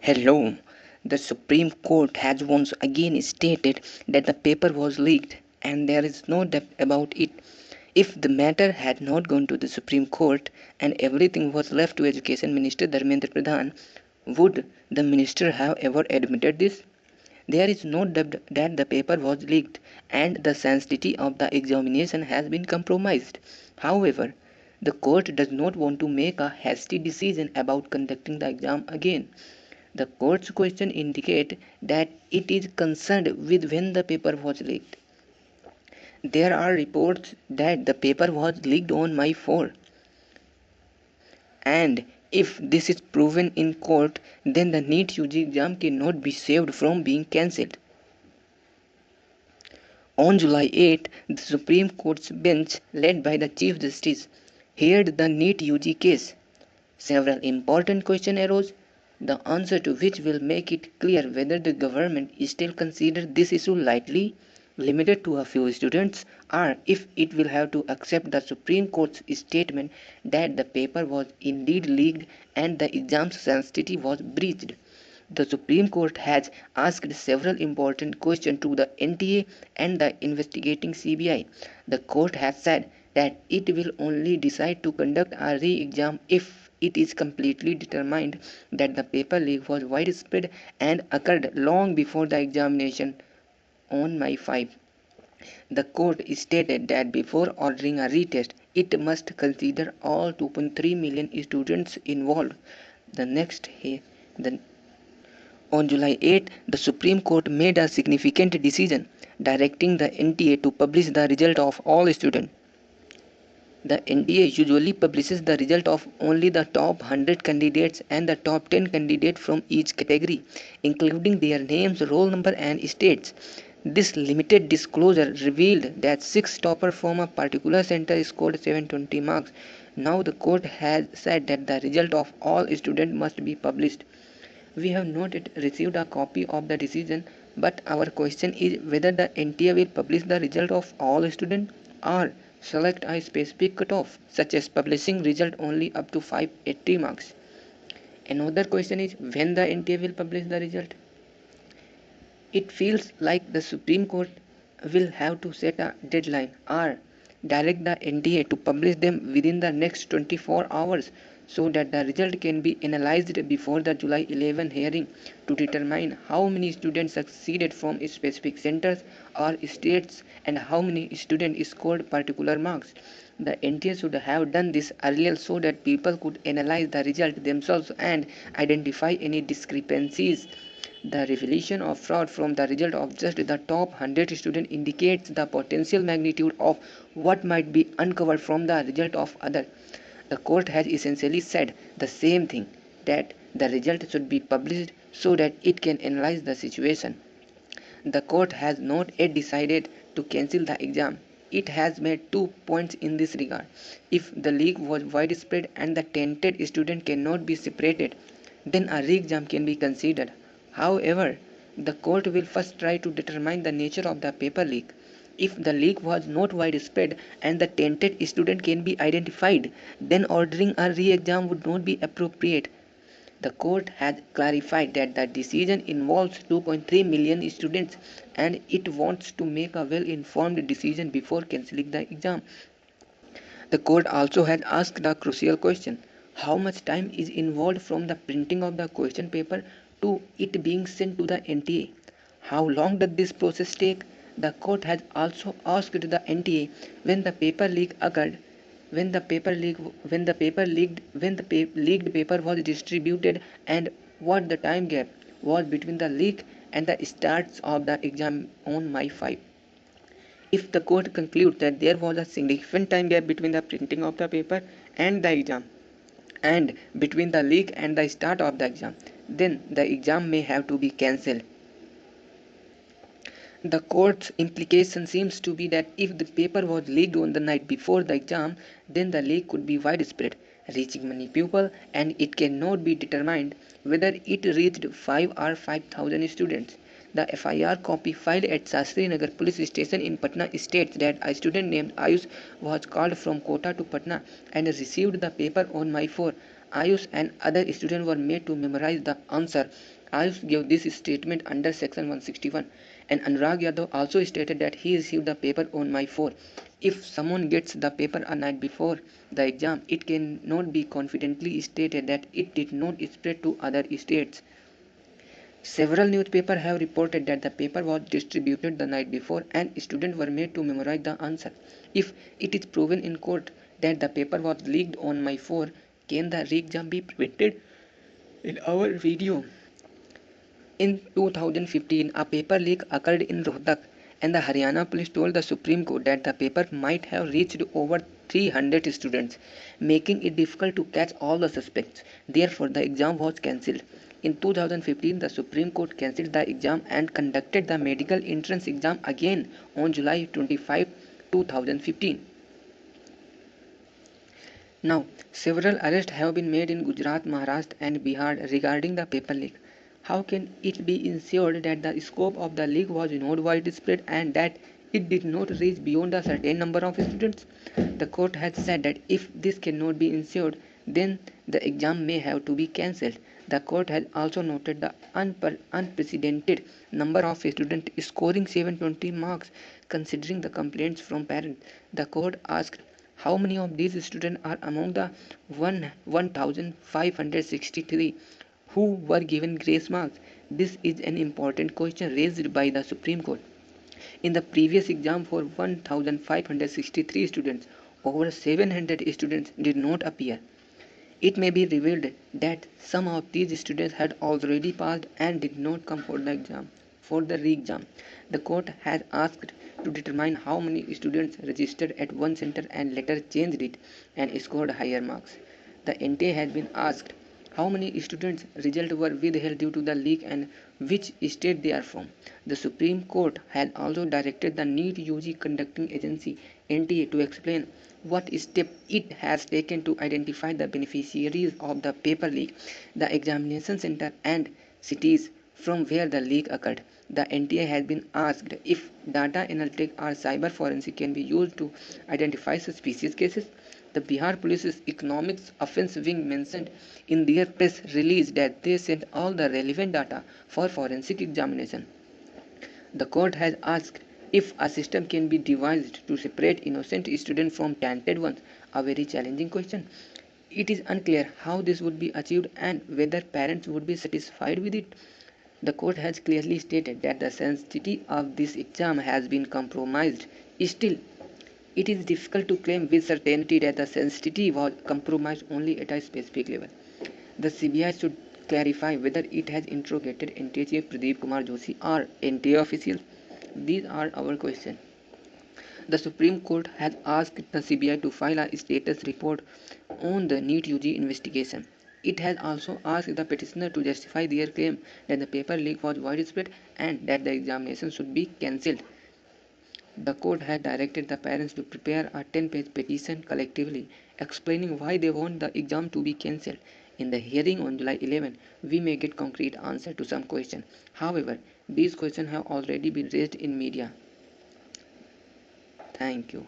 Hello. The Supreme Court has once again stated that the paper was leaked and there is no doubt about it. If the matter had not gone to the Supreme Court and everything was left to Education Minister Dharmendra Pradhan, would the minister have ever admitted this? There is no doubt that the paper was leaked and the sanctity of the examination has been compromised. However, the court does not want to make a hasty decision about conducting the exam again. The court's question indicates that it is concerned with when the paper was leaked. There are reports that the paper was leaked on May 4, and if this is proven in court, then the NEET UG exam cannot be saved from being cancelled. On July 8, the Supreme Court's bench, led by the Chief Justice, heard the NEET UG case. Several important questions arose, the answer to which will make it clear whether the government still considers this issue lightly, limited to a few students, or if it will have to accept the Supreme Court's statement that the paper was indeed leaked and the exam's sanctity was breached. The Supreme Court has asked several important questions to the NTA and the investigating CBI. The court has said that it will only decide to conduct a re-exam if it is completely determined that the paper leak was widespread and occurred long before the examination on May 5. The court stated that before ordering a retest, it must consider all 2.3 million students involved. The next the On July 8, the Supreme Court made a significant decision directing the NTA to publish the result of all students. The NTA usually publishes the result of only the top 100 candidates and the top 10 candidates from each category, including their names, roll number, and states. This limited disclosure revealed that 6 toppers from a particular center scored 720 marks. Now the court has said that the result of all students must be published. We have not yet received a copy of the decision, but our question is whether the NTA will publish the result of all students or select a specific cutoff, such as publishing result only up to 580 marks. Another question is when the NTA will publish the result. It feels like the Supreme Court will have to set a deadline or direct the NTA to publish them within the next 24 hours so that the result can be analyzed before the July 11 hearing to determine how many students succeeded from specific centers or states and how many students scored particular marks. The NTA should have done this earlier so that people could analyze the result themselves and identify any discrepancies. The revelation of fraud from the result of just the top 100 students indicates the potential magnitude of what might be uncovered from the result of others. The court has essentially said the same thing, that the result should be published so that it can analyze the situation. The court has not yet decided to cancel the exam. It has made 2 points in this regard. If the leak was widespread and the tainted student cannot be separated, then a re-exam can be considered. However, the court will first try to determine the nature of the paper leak. If the leak was not widespread and the tainted student can be identified, then ordering a re-exam would not be appropriate. The court has clarified that the decision involves 2.3 million students and it wants to make a well-informed decision before cancelling the exam. The court also has asked a crucial question: how much time is involved from the printing of the question paper to it being sent to the NTA? How long does this process take? The court has also asked the NTA when the paper leak occurred, when the leaked paper was distributed, and what the time gap was between the leak and the starts of the exam on May 5. If the court concludes that there was a significant time gap between the printing of the paper and the exam, and between the leak and the start of the exam, then the exam may have to be cancelled. The court's implication seems to be that if the paper was leaked on the night before the exam, then the leak could be widespread, reaching many people, and it cannot be determined whether it reached 5 or 5,000 students. The FIR copy filed at Shastri Nagar police station in Patna states that a student named Ayush was called from Kota to Patna and received the paper on May 4. Ayush and other students were made to memorize the answer. Ayush gave this statement under section 161, and Anurag Yadav also stated that he received the paper on May 4. If someone gets the paper a night before the exam, it cannot be confidently stated that it did not spread to other states. Several newspapers have reported that the paper was distributed the night before and students were made to memorize the answer. If it is proven in court that the paper was leaked on May 4, can the re-exam be prevented? In our video, in 2015, a paper leak occurred in Rohtak, and the Haryana police told the Supreme Court that the paper might have reached over 300 students, making it difficult to catch all the suspects. Therefore, the exam was cancelled. In 2015, the Supreme Court cancelled the exam and conducted the medical entrance exam again on July 25, 2015. Now, several arrests have been made in Gujarat, Maharashtra, and Bihar regarding the paper leak. How can it be ensured that the scope of the leak was not widespread and that it did not reach beyond a certain number of students? The court has said that if this cannot be ensured, then the exam may have to be cancelled. The court has also noted the unprecedented number of students scoring 720 marks. Considering the complaints from parents, the court asked how many of these students are among the 1,563 who were given grace marks? This is an important question raised by the Supreme Court. In the previous exam for 1,563 students, over 700 students did not appear. It may be revealed that some of these students had already passed and did not come for the exam. For the re-exam, the court has asked to determine how many students registered at one center and later changed it and scored higher marks. The NTA has been asked how many students' results were withheld due to the leak and which state they are from. The Supreme Court has also directed the NEET UG conducting agency NTA to explain what step it has taken to identify the beneficiaries of the paper leak, the examination center and cities from where the leak occurred. The NTA has been asked if data analytics or cyber forensic can be used to identify suspicious cases. The Bihar Police's Economics Offense Wing mentioned in their press release that they sent all the relevant data for forensic examination. The court has asked if a system can be devised to separate innocent students from tainted ones, a very challenging question. It is unclear how this would be achieved and whether parents would be satisfied with it. The court has clearly stated that the sanctity of this exam has been compromised. Still, it is difficult to claim with certainty that the sanctity was compromised only at a specific level. The CBI should clarify whether it has interrogated NTA Chief Pradeep Kumar Joshi or NTA officials. These are our questions. The Supreme Court has asked the CBI to file a status report on the NEET UG investigation. It has also asked the petitioner to justify their claim that the paper leak was widespread and that the examination should be cancelled. The court had directed the parents to prepare a 10-page petition collectively explaining why they want the exam to be cancelled. In the hearing on July 11, we may get concrete answer to some questions. However, these questions have already been raised in media. Thank you.